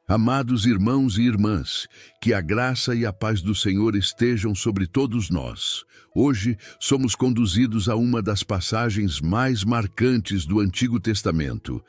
Amados irmãos e irmãs, que a graça e a paz do Senhor estejam sobre todos nós. Hoje somos conduzidos a uma das passagens mais marcantes do Antigo Testamento.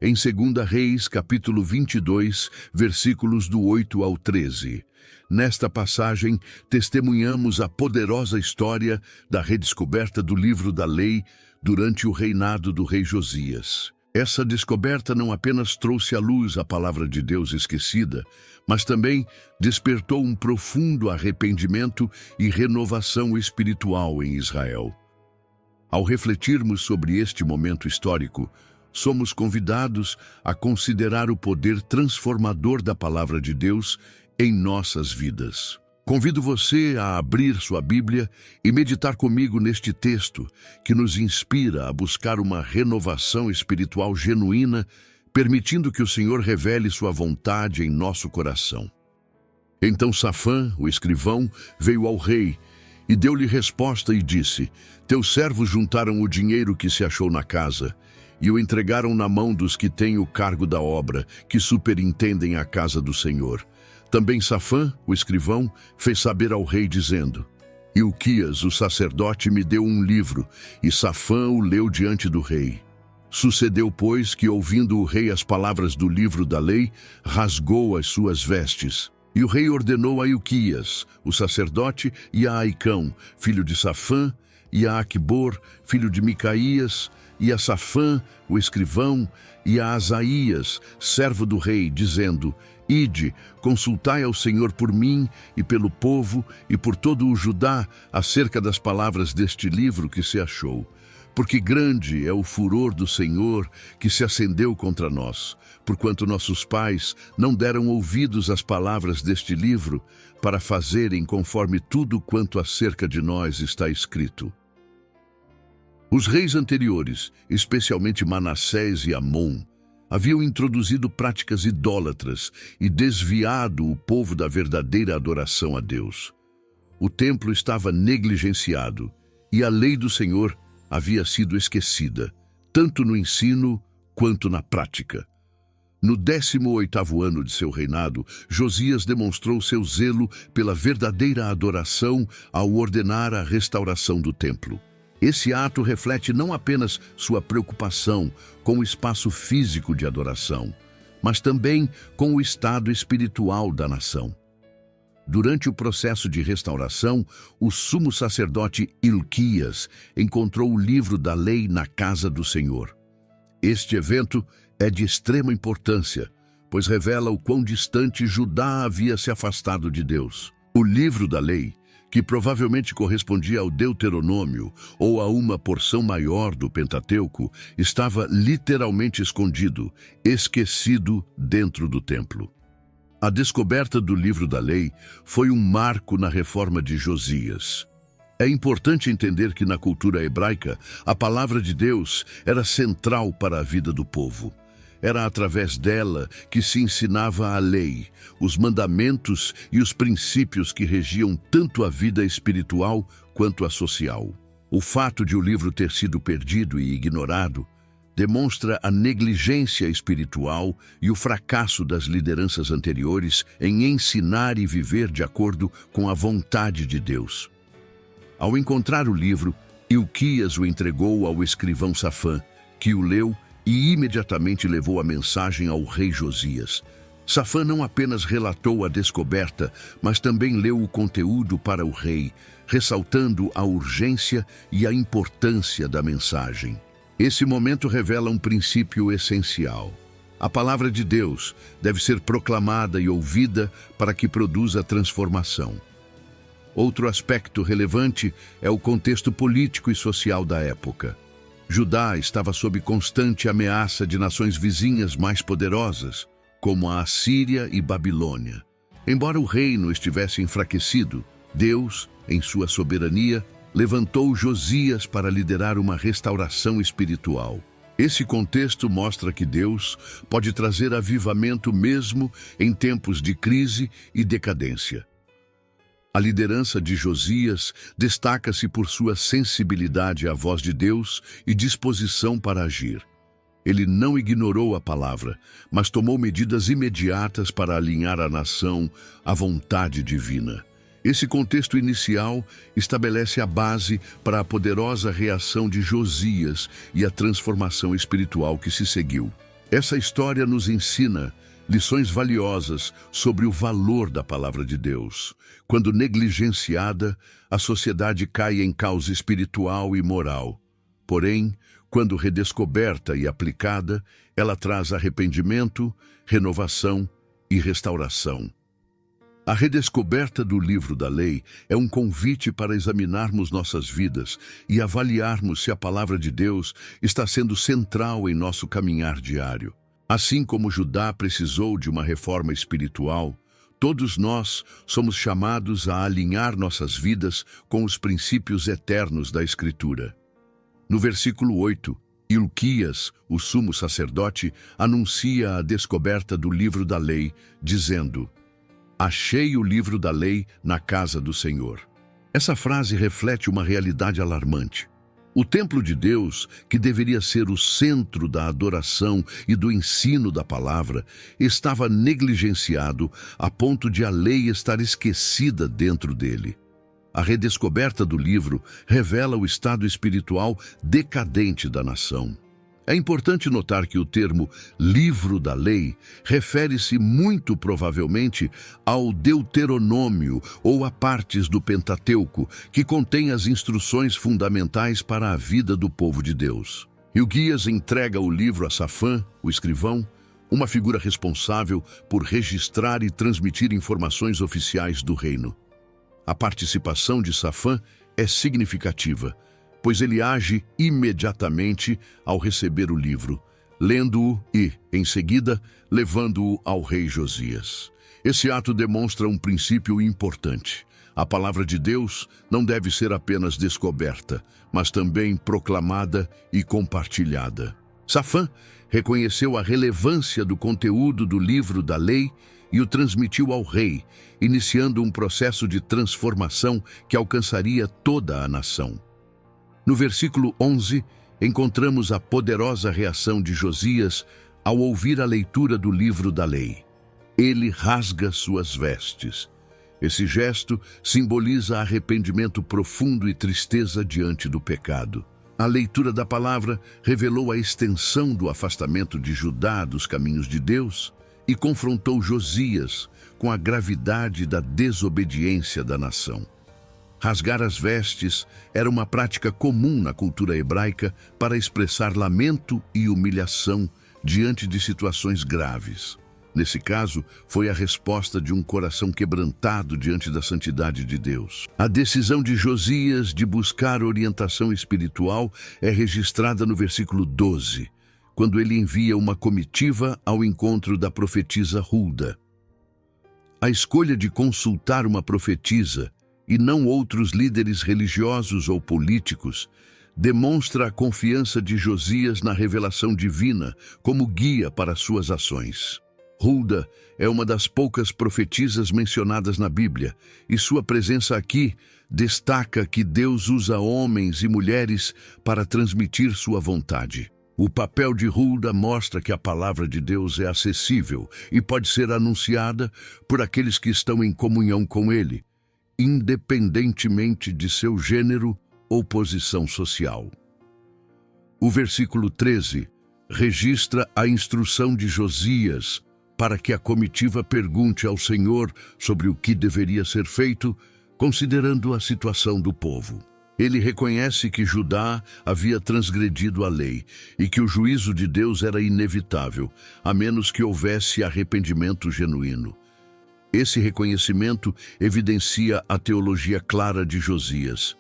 Em 2 Reis, capítulo 22, versículos do 8 ao 13. Nesta passagem, testemunhamos a poderosa história da redescoberta do livro da lei durante o reinado do rei Josias. Essa descoberta não apenas trouxe à luz a palavra de Deus esquecida, mas também despertou um profundo arrependimento e renovação espiritual em Israel. Ao refletirmos sobre este momento histórico, somos convidados a considerar o poder transformador da palavra de Deus em nossas vidas. Convido você a abrir sua Bíblia e meditar comigo neste texto que nos inspira a buscar uma renovação espiritual genuína, permitindo que o Senhor revele sua vontade em nosso coração. Então Safã, o escrivão, veio ao rei e deu-lhe resposta e disse: Teus servos juntaram o dinheiro que se achou na casa e o entregaram na mão dos que têm o cargo da obra, que superintendem a casa do Senhor. Também Safã, o escrivão, fez saber ao rei, dizendo: Ilquias, o sacerdote, me deu um livro, e Safã o leu diante do rei. Sucedeu, pois, que, ouvindo o rei as palavras do livro da lei, rasgou as suas vestes. E o rei ordenou a Ilquias, o sacerdote, e a Aicão, filho de Safã, e a Aquibor, filho de Micaías, e a Safã, o escrivão, e a Asaías, servo do rei, dizendo: Ide, consultai ao Senhor por mim e pelo povo e por todo o Judá acerca das palavras deste livro que se achou. Porque grande é o furor do Senhor que se acendeu contra nós, porquanto nossos pais não deram ouvidos às palavras deste livro, para fazerem conforme tudo quanto acerca de nós está escrito. Os reis anteriores, especialmente Manassés e Amon, haviam introduzido práticas idólatras e desviado o povo da verdadeira adoração a Deus. O templo estava negligenciado e a lei do Senhor havia sido esquecida, tanto no ensino quanto na prática. No 18º ano de seu reinado, Josias demonstrou seu zelo pela verdadeira adoração ao ordenar a restauração do templo. Esse ato reflete não apenas sua preocupação com o espaço físico de adoração, mas também com o estado espiritual da nação. Durante o processo de restauração, o sumo sacerdote Ilquias encontrou o livro da lei na casa do Senhor. Este evento é de extrema importância, pois revela o quão distante Judá havia se afastado de Deus. O livro da lei, que provavelmente correspondia ao Deuteronômio ou a uma porção maior do Pentateuco, estava literalmente escondido, esquecido dentro do templo. A descoberta do livro da lei foi um marco na reforma de Josias. É importante entender que na cultura hebraica, a palavra de Deus era central para a vida do povo. Era através dela que se ensinava a lei, os mandamentos e os princípios que regiam tanto a vida espiritual quanto a social. O fato de o livro ter sido perdido e ignorado demonstra a negligência espiritual e o fracasso das lideranças anteriores em ensinar e viver de acordo com a vontade de Deus. Ao encontrar o livro, Ilquias o entregou ao escrivão Safã, que o leu e imediatamente levou a mensagem ao rei Josias. Safã não apenas relatou a descoberta, mas também leu o conteúdo para o rei, ressaltando a urgência e a importância da mensagem. Esse momento revela um princípio essencial. A palavra de Deus deve ser proclamada e ouvida para que produza transformação. Outro aspecto relevante é o contexto político e social da época. Judá estava sob constante ameaça de nações vizinhas mais poderosas, como a Assíria e Babilônia. Embora o reino estivesse enfraquecido, Deus, em sua soberania, levantou Josias para liderar uma restauração espiritual. Esse contexto mostra que Deus pode trazer avivamento mesmo em tempos de crise e decadência. A liderança de Josias destaca-se por sua sensibilidade à voz de Deus e disposição para agir. Ele não ignorou a palavra, mas tomou medidas imediatas para alinhar a nação à vontade divina. Esse contexto inicial estabelece a base para a poderosa reação de Josias e a transformação espiritual que se seguiu. Essa história nos ensina lições valiosas sobre o valor da palavra de Deus. Quando negligenciada, a sociedade cai em caos espiritual e moral. Porém, quando redescoberta e aplicada, ela traz arrependimento, renovação e restauração. A redescoberta do livro da lei é um convite para examinarmos nossas vidas e avaliarmos se a palavra de Deus está sendo central em nosso caminhar diário. Assim como Judá precisou de uma reforma espiritual, todos nós somos chamados a alinhar nossas vidas com os princípios eternos da Escritura. No versículo 8, Hilquias, o sumo sacerdote, anuncia a descoberta do livro da lei, dizendo: "Achei o livro da lei na casa do Senhor." Essa frase reflete uma realidade alarmante. O templo de Deus, que deveria ser o centro da adoração e do ensino da palavra, estava negligenciado a ponto de a lei estar esquecida dentro dele. A redescoberta do livro revela o estado espiritual decadente da nação. É importante notar que o termo livro da lei refere-se muito provavelmente ao Deuteronômio ou a partes do Pentateuco, que contém as instruções fundamentais para a vida do povo de Deus. Hilquias entrega o livro a Safã, o escrivão, uma figura responsável por registrar e transmitir informações oficiais do reino. A participação de Safã é significativa, pois ele age imediatamente ao receber o livro, lendo-o e, em seguida, levando-o ao rei Josias. Esse ato demonstra um princípio importante. A palavra de Deus não deve ser apenas descoberta, mas também proclamada e compartilhada. Safã reconheceu a relevância do conteúdo do livro da lei e o transmitiu ao rei, iniciando um processo de transformação que alcançaria toda a nação. No versículo 11, encontramos a poderosa reação de Josias ao ouvir a leitura do livro da lei. Ele rasga suas vestes. Esse gesto simboliza arrependimento profundo e tristeza diante do pecado. A leitura da palavra revelou a extensão do afastamento de Judá dos caminhos de Deus e confrontou Josias com a gravidade da desobediência da nação. Rasgar as vestes era uma prática comum na cultura hebraica para expressar lamento e humilhação diante de situações graves. Nesse caso, foi a resposta de um coração quebrantado diante da santidade de Deus. A decisão de Josias de buscar orientação espiritual é registrada no versículo 12, quando ele envia uma comitiva ao encontro da profetisa Hulda. A escolha de consultar uma profetisa e não outros líderes religiosos ou políticos, demonstra a confiança de Josias na revelação divina como guia para suas ações. Hulda é uma das poucas profetisas mencionadas na Bíblia, e sua presença aqui destaca que Deus usa homens e mulheres para transmitir sua vontade. O papel de Hulda mostra que a palavra de Deus é acessível e pode ser anunciada por aqueles que estão em comunhão com Ele, independentemente de seu gênero ou posição social. O versículo 13 registra a instrução de Josias para que a comitiva pergunte ao Senhor sobre o que deveria ser feito, considerando a situação do povo. Ele reconhece que Judá havia transgredido a lei e que o juízo de Deus era inevitável, a menos que houvesse arrependimento genuíno. Esse reconhecimento evidencia a teologia clara de Josias.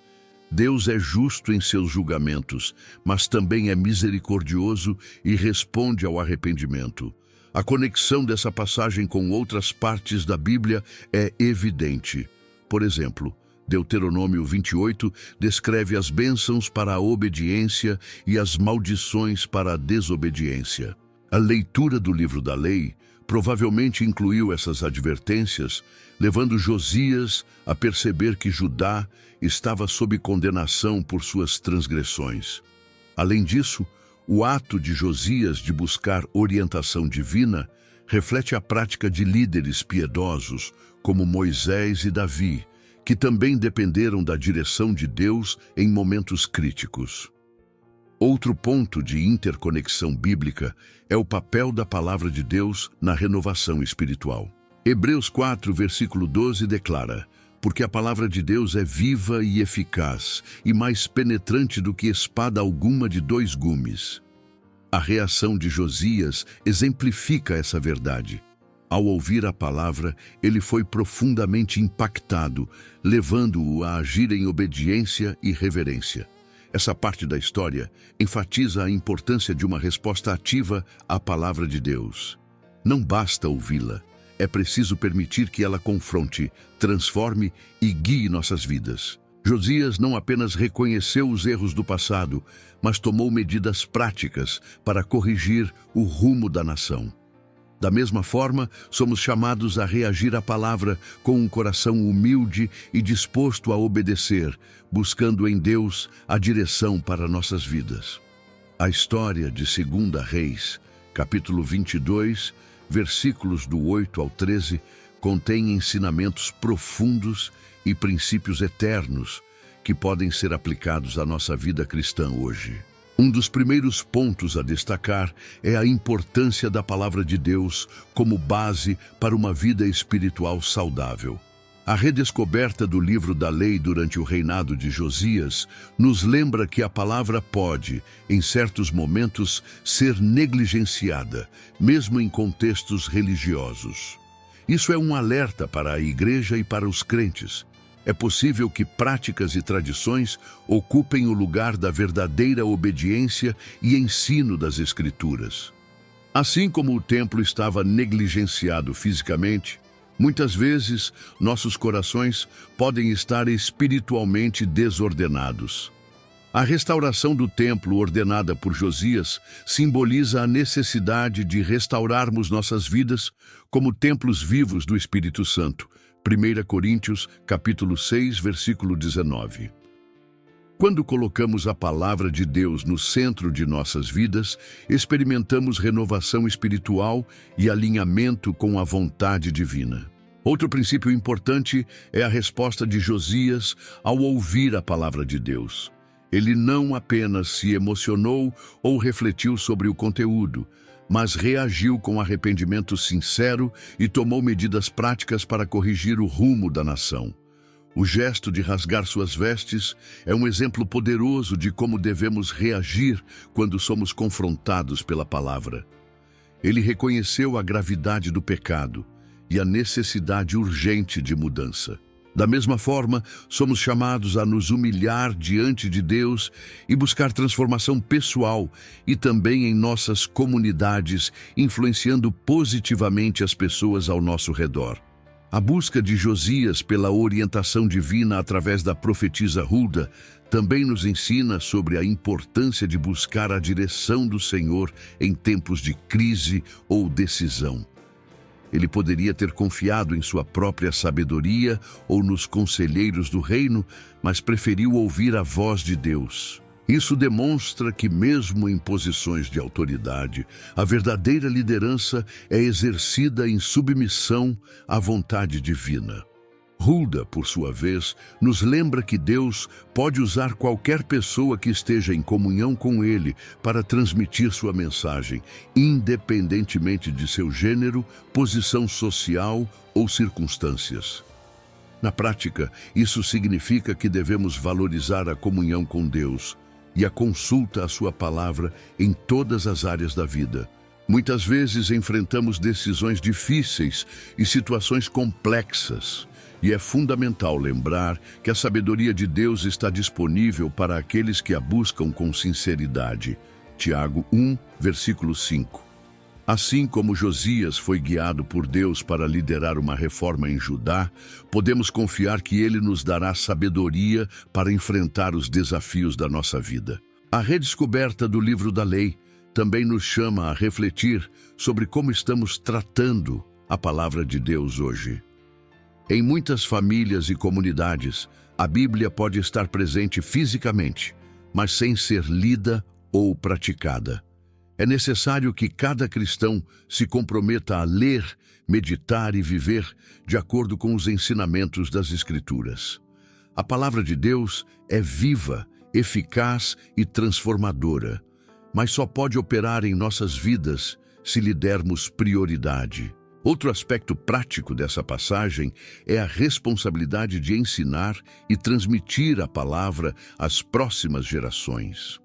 Deus é justo em seus julgamentos, mas também é misericordioso e responde ao arrependimento. A conexão dessa passagem com outras partes da Bíblia é evidente. Por exemplo, Deuteronômio 28 descreve as bênçãos para a obediência e as maldições para a desobediência. A leitura do livro da lei provavelmente incluiu essas advertências, levando Josias a perceber que Judá estava sob condenação por suas transgressões. Além disso, O ato de Josias de buscar orientação divina reflete a prática de líderes piedosos, como Moisés e Davi, que também dependeram da direção de Deus em momentos críticos. Outro ponto de interconexão bíblica é o papel da palavra de Deus na renovação espiritual. Hebreus 4, versículo 12 declara: porque a palavra de Deus é viva e eficaz, e mais penetrante do que espada alguma de dois gumes. A reação de Josias exemplifica essa verdade. Ao ouvir a palavra, ele foi profundamente impactado, levando-o a agir em obediência e reverência. Essa parte da história enfatiza a importância de uma resposta ativa à palavra de Deus. Não basta ouvi-la, é preciso permitir que ela confronte, transforme e guie nossas vidas. Josias não apenas reconheceu os erros do passado, mas tomou medidas práticas para corrigir o rumo da nação. Da mesma forma, somos chamados a reagir à palavra com um coração humilde e disposto a obedecer, buscando em Deus a direção para nossas vidas. A história de 2 Reis, capítulo 22, versículos do 8 ao 13, contém ensinamentos profundos e princípios eternos que podem ser aplicados à nossa vida cristã hoje. Um dos primeiros pontos a destacar é a importância da palavra de Deus como base para uma vida espiritual saudável. A redescoberta do livro da lei durante o reinado de Josias nos lembra que a palavra pode, em certos momentos, ser negligenciada, mesmo em contextos religiosos. Isso é um alerta para a igreja e para os crentes. É possível que práticas e tradições ocupem o lugar da verdadeira obediência e ensino das Escrituras. Assim como o templo estava negligenciado fisicamente, muitas vezes nossos corações podem estar espiritualmente desordenados. A restauração do templo ordenada por Josias simboliza a necessidade de restaurarmos nossas vidas como templos vivos do Espírito Santo. 1 Coríntios, capítulo 6, versículo 19. Quando colocamos a palavra de Deus no centro de nossas vidas, experimentamos renovação espiritual e alinhamento com a vontade divina. Outro princípio importante é a resposta de Josias ao ouvir a palavra de Deus. Ele não apenas se emocionou ou refletiu sobre o conteúdo, mas reagiu com arrependimento sincero e tomou medidas práticas para corrigir o rumo da nação. O gesto de rasgar suas vestes é um exemplo poderoso de como devemos reagir quando somos confrontados pela palavra. Ele reconheceu a gravidade do pecado e a necessidade urgente de mudança. Da mesma forma, somos chamados a nos humilhar diante de Deus e buscar transformação pessoal e também em nossas comunidades, influenciando positivamente as pessoas ao nosso redor. A busca de Josias pela orientação divina através da profetisa Hulda também nos ensina sobre a importância de buscar a direção do Senhor em tempos de crise ou decisão. Ele poderia ter confiado em sua própria sabedoria ou nos conselheiros do reino, mas preferiu ouvir a voz de Deus. Isso demonstra que, mesmo em posições de autoridade, a verdadeira liderança é exercida em submissão à vontade divina. Hulda, por sua vez, nos lembra que Deus pode usar qualquer pessoa que esteja em comunhão com Ele para transmitir sua mensagem, independentemente de seu gênero, posição social ou circunstâncias. Na prática, isso significa que devemos valorizar a comunhão com Deus e a consulta à sua palavra em todas as áreas da vida. Muitas vezes enfrentamos decisões difíceis e situações complexas. E é fundamental lembrar que a sabedoria de Deus está disponível para aqueles que a buscam com sinceridade. Tiago 1, versículo 5. Assim como Josias foi guiado por Deus para liderar uma reforma em Judá, podemos confiar que Ele nos dará sabedoria para enfrentar os desafios da nossa vida. A redescoberta do livro da lei também nos chama a refletir sobre como estamos tratando a palavra de Deus hoje. Em muitas famílias e comunidades, a Bíblia pode estar presente fisicamente, mas sem ser lida ou praticada. É necessário que cada cristão se comprometa a ler, meditar e viver de acordo com os ensinamentos das Escrituras. A palavra de Deus é viva, eficaz e transformadora, mas só pode operar em nossas vidas se lhe dermos prioridade. Outro aspecto prático dessa passagem é a responsabilidade de ensinar e transmitir a palavra às próximas gerações.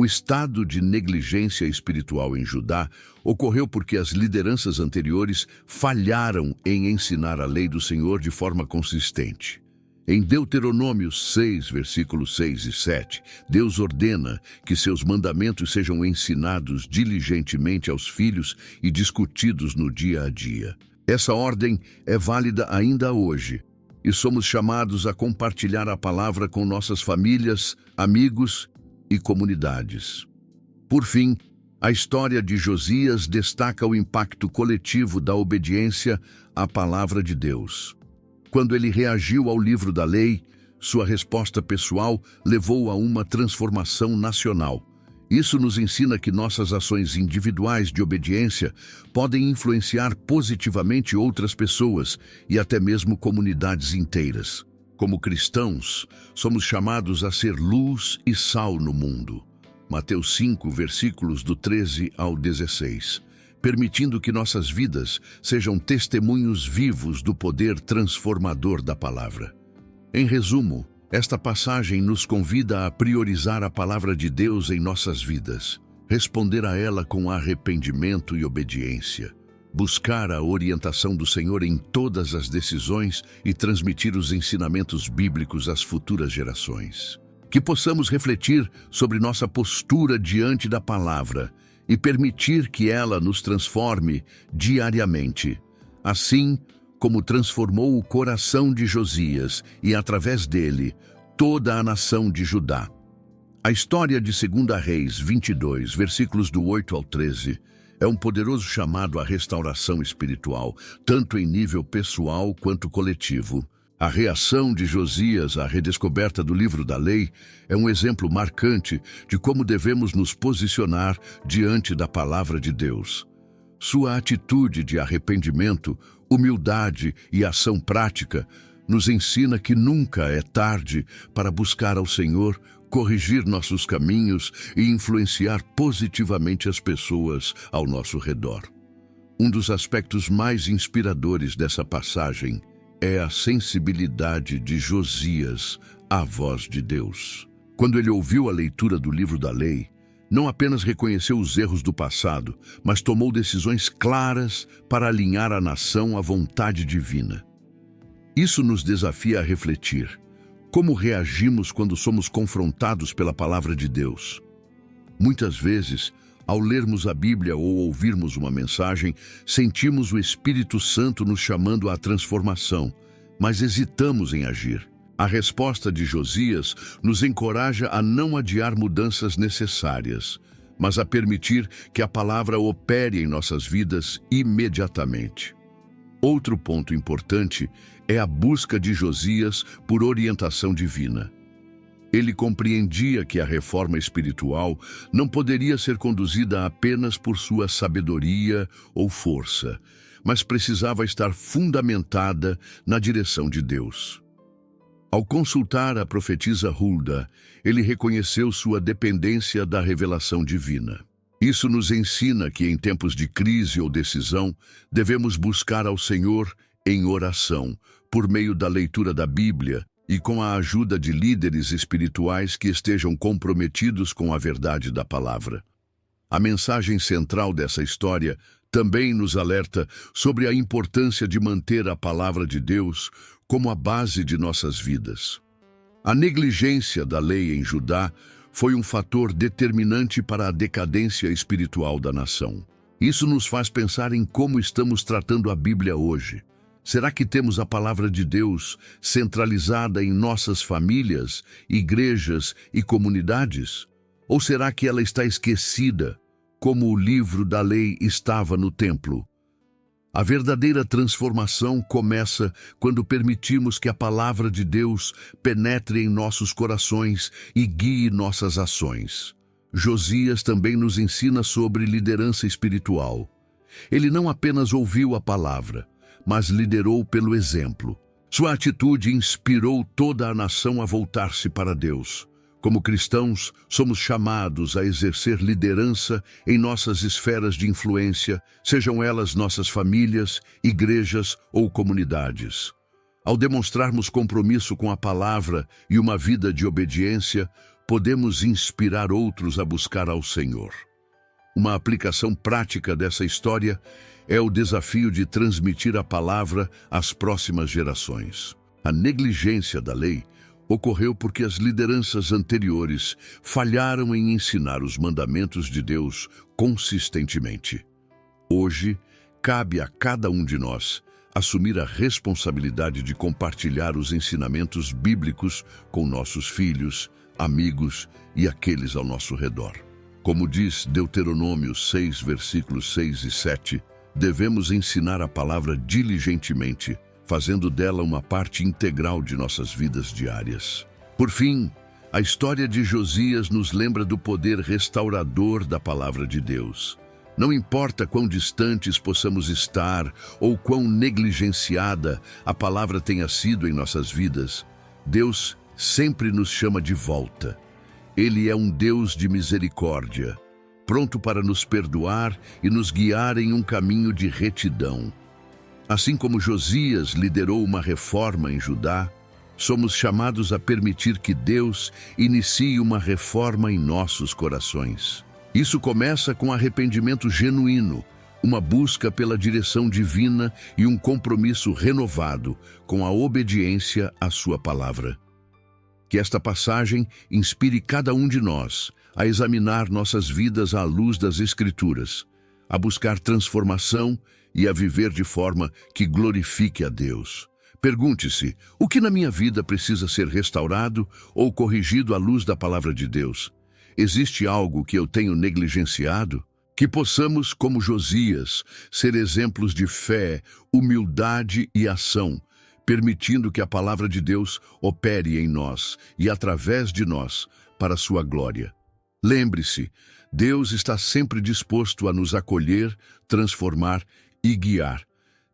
O estado de negligência espiritual em Judá ocorreu porque as lideranças anteriores falharam em ensinar a lei do Senhor de forma consistente. Em Deuteronômio 6, versículos 6 e 7, Deus ordena que seus mandamentos sejam ensinados diligentemente aos filhos e discutidos no dia a dia. Essa ordem é válida ainda hoje, e somos chamados a compartilhar a palavra com nossas famílias, amigos e comunidades. Por fim, a história de Josias destaca o impacto coletivo da obediência à palavra de Deus. Quando ele reagiu ao livro da lei, sua resposta pessoal levou a uma transformação nacional. Isso nos ensina que nossas ações individuais de obediência podem influenciar positivamente outras pessoas e até mesmo comunidades inteiras. Como cristãos, somos chamados a ser luz e sal no mundo. Mateus 5, versículos do 13 ao 16. Permitindo que nossas vidas sejam testemunhos vivos do poder transformador da palavra. Em resumo, esta passagem nos convida a priorizar a palavra de Deus em nossas vidas, responder a ela com arrependimento e obediência, buscar a orientação do Senhor em todas as decisões e transmitir os ensinamentos bíblicos às futuras gerações. Que possamos refletir sobre nossa postura diante da palavra e permitir que ela nos transforme diariamente, assim como transformou o coração de Josias e, através dele, toda a nação de Judá. A história de 2 Reis 22, versículos do 8 ao 13, é um poderoso chamado à restauração espiritual, tanto em nível pessoal quanto coletivo. A reação de Josias à redescoberta do livro da lei é um exemplo marcante de como devemos nos posicionar diante da palavra de Deus. Sua atitude de arrependimento, humildade e ação prática nos ensina que nunca é tarde para buscar ao Senhor, corrigir nossos caminhos e influenciar positivamente as pessoas ao nosso redor. Um dos aspectos mais inspiradores dessa passagem é a sensibilidade de Josias à voz de Deus. Quando ele ouviu a leitura do livro da lei, não apenas reconheceu os erros do passado, mas tomou decisões claras para alinhar a nação à vontade divina. Isso nos desafia a refletir. Como reagimos quando somos confrontados pela palavra de Deus? Muitas vezes, ao lermos a Bíblia ou ouvirmos uma mensagem, sentimos o Espírito Santo nos chamando à transformação, mas hesitamos em agir. A resposta de Josias nos encoraja a não adiar mudanças necessárias, mas a permitir que a palavra opere em nossas vidas imediatamente. Outro ponto importante é a busca de Josias por orientação divina. Ele compreendia que a reforma espiritual não poderia ser conduzida apenas por sua sabedoria ou força, mas precisava estar fundamentada na direção de Deus. Ao consultar a profetisa Hulda, ele reconheceu sua dependência da revelação divina. Isso nos ensina que em tempos de crise ou decisão, devemos buscar ao Senhor em oração, por meio da leitura da Bíblia, e com a ajuda de líderes espirituais que estejam comprometidos com a verdade da palavra. A mensagem central dessa história também nos alerta sobre a importância de manter a palavra de Deus como a base de nossas vidas. A negligência da lei em Judá foi um fator determinante para a decadência espiritual da nação. Isso nos faz pensar em como estamos tratando a Bíblia hoje. Será que temos a palavra de Deus centralizada em nossas famílias, igrejas e comunidades? Ou será que ela está esquecida, como o livro da lei estava no templo? A verdadeira transformação começa quando permitimos que a palavra de Deus penetre em nossos corações e guie nossas ações. Josias também nos ensina sobre liderança espiritual. Ele não apenas ouviu a palavra, mas liderou pelo exemplo. Sua atitude inspirou toda a nação a voltar-se para Deus. Como cristãos, somos chamados a exercer liderança em nossas esferas de influência, sejam elas nossas famílias, igrejas ou comunidades. Ao demonstrarmos compromisso com a palavra e uma vida de obediência, podemos inspirar outros a buscar ao Senhor. Uma aplicação prática dessa história é o desafio de transmitir a palavra às próximas gerações. A negligência da lei ocorreu porque as lideranças anteriores falharam em ensinar os mandamentos de Deus consistentemente. Hoje, cabe a cada um de nós assumir a responsabilidade de compartilhar os ensinamentos bíblicos com nossos filhos, amigos e aqueles ao nosso redor. Como diz Deuteronômio 6, versículos 6 e 7, devemos ensinar a palavra diligentemente, fazendo dela uma parte integral de nossas vidas diárias. Por fim, a história de Josias nos lembra do poder restaurador da palavra de Deus. Não importa quão distantes possamos estar ou quão negligenciada a palavra tenha sido em nossas vidas, Deus sempre nos chama de volta. Ele é um Deus de misericórdia, pronto para nos perdoar e nos guiar em um caminho de retidão. Assim como Josias liderou uma reforma em Judá, somos chamados a permitir que Deus inicie uma reforma em nossos corações. Isso começa com arrependimento genuíno, uma busca pela direção divina e um compromisso renovado com a obediência à sua palavra. Que esta passagem inspire cada um de nós a examinar nossas vidas à luz das Escrituras, a buscar transformação e a viver de forma que glorifique a Deus. Pergunte-se, o que na minha vida precisa ser restaurado ou corrigido à luz da palavra de Deus? Existe algo que eu tenho negligenciado? Que possamos, como Josias, ser exemplos de fé, humildade e ação, permitindo que a palavra de Deus opere em nós e através de nós para a sua glória. Lembre-se, Deus está sempre disposto a nos acolher, transformar e guiar,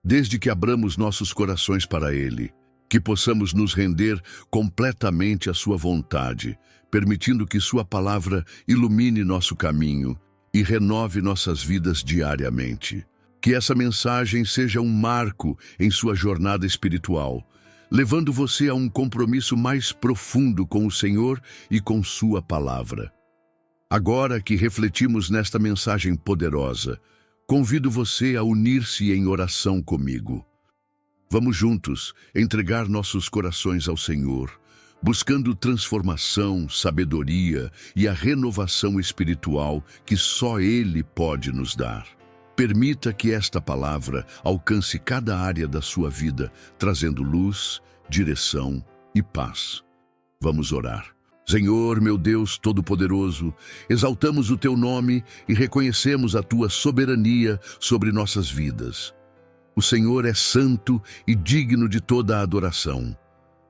desde que abramos nossos corações para Ele. Que possamos nos render completamente à sua vontade, permitindo que sua palavra ilumine nosso caminho e renove nossas vidas diariamente. Que essa mensagem seja um marco em sua jornada espiritual, levando você a um compromisso mais profundo com o Senhor e com sua palavra. Agora que refletimos nesta mensagem poderosa, convido você a unir-se em oração comigo. Vamos juntos entregar nossos corações ao Senhor, buscando transformação, sabedoria e a renovação espiritual que só Ele pode nos dar. Permita que esta palavra alcance cada área da sua vida, trazendo luz, direção e paz. Vamos orar. Senhor, meu Deus Todo-Poderoso, exaltamos o Teu nome e reconhecemos a Tua soberania sobre nossas vidas. O Senhor é santo e digno de toda a adoração.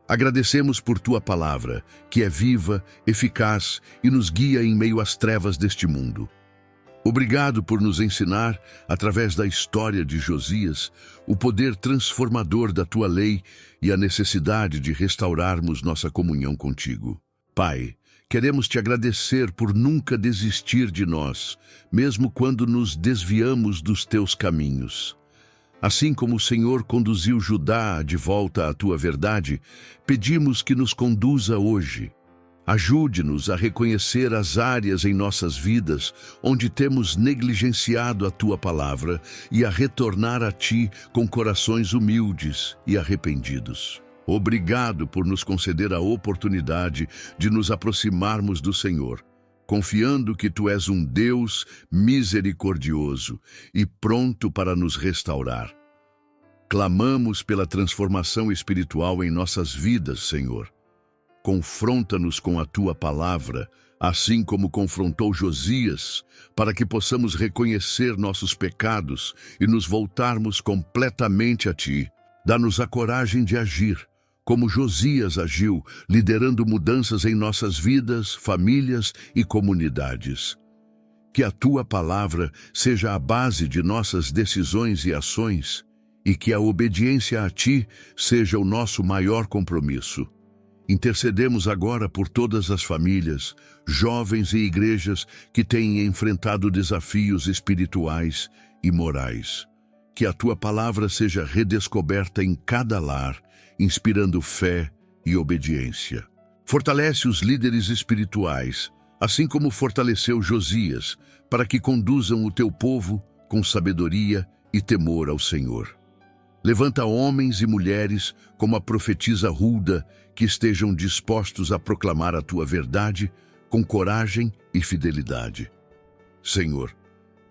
Agradecemos por Tua palavra, que é viva, eficaz e nos guia em meio às trevas deste mundo. Obrigado por nos ensinar, através da história de Josias, o poder transformador da Tua lei e a necessidade de restaurarmos nossa comunhão contigo. Pai, queremos Te agradecer por nunca desistir de nós, mesmo quando nos desviamos dos Teus caminhos. Assim como o Senhor conduziu Judá de volta à Tua verdade, pedimos que nos conduza hoje. Ajude-nos a reconhecer as áreas em nossas vidas onde temos negligenciado a Tua palavra e a retornar a Ti com corações humildes e arrependidos. Obrigado por nos conceder a oportunidade de nos aproximarmos do Senhor, confiando que Tu és um Deus misericordioso e pronto para nos restaurar. Clamamos pela transformação espiritual em nossas vidas, Senhor. Confronta-nos com a Tua palavra, assim como confrontou Josias, para que possamos reconhecer nossos pecados e nos voltarmos completamente a Ti. Dá-nos a coragem de agir, como Josias agiu, liderando mudanças em nossas vidas, famílias e comunidades. Que a tua palavra seja a base de nossas decisões e ações, e que a obediência a ti seja o nosso maior compromisso. Intercedemos agora por todas as famílias, jovens e igrejas que têm enfrentado desafios espirituais e morais. Que a tua palavra seja redescoberta em cada lar, inspirando fé e obediência. Fortalece os líderes espirituais, assim como fortaleceu Josias, para que conduzam o teu povo com sabedoria e temor ao Senhor. Levanta homens e mulheres, como a profetisa Hulda, que estejam dispostos a proclamar a tua verdade com coragem e fidelidade. Senhor,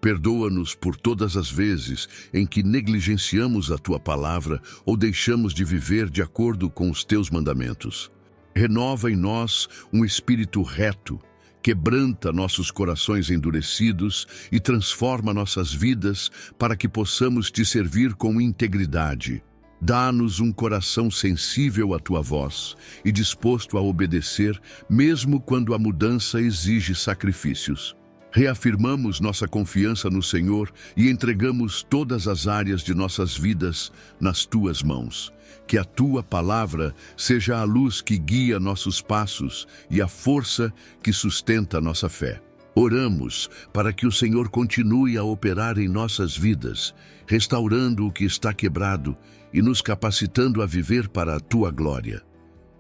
perdoa-nos por todas as vezes em que negligenciamos a tua palavra ou deixamos de viver de acordo com os teus mandamentos. Renova em nós um espírito reto, quebranta nossos corações endurecidos e transforma nossas vidas para que possamos te servir com integridade. Dá-nos um coração sensível à tua voz e disposto a obedecer, mesmo quando a mudança exige sacrifícios. Reafirmamos nossa confiança no Senhor e entregamos todas as áreas de nossas vidas nas tuas mãos. Que a tua palavra seja a luz que guia nossos passos e a força que sustenta nossa fé. Oramos para que o Senhor continue a operar em nossas vidas, restaurando o que está quebrado e nos capacitando a viver para a tua glória.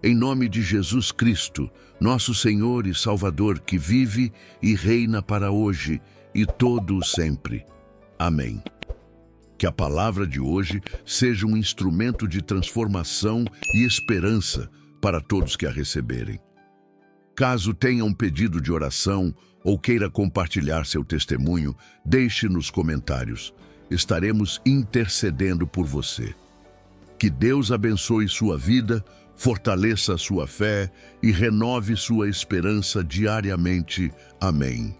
Em nome de Jesus Cristo, nosso Senhor e Salvador, que vive e reina para hoje e todo o sempre. Amém. Que a palavra de hoje seja um instrumento de transformação e esperança para todos que a receberem. Caso tenha um pedido de oração ou queira compartilhar seu testemunho, deixe nos comentários. Estaremos intercedendo por você. Que Deus abençoe sua vida, fortaleça sua fé e renove sua esperança diariamente. Amém.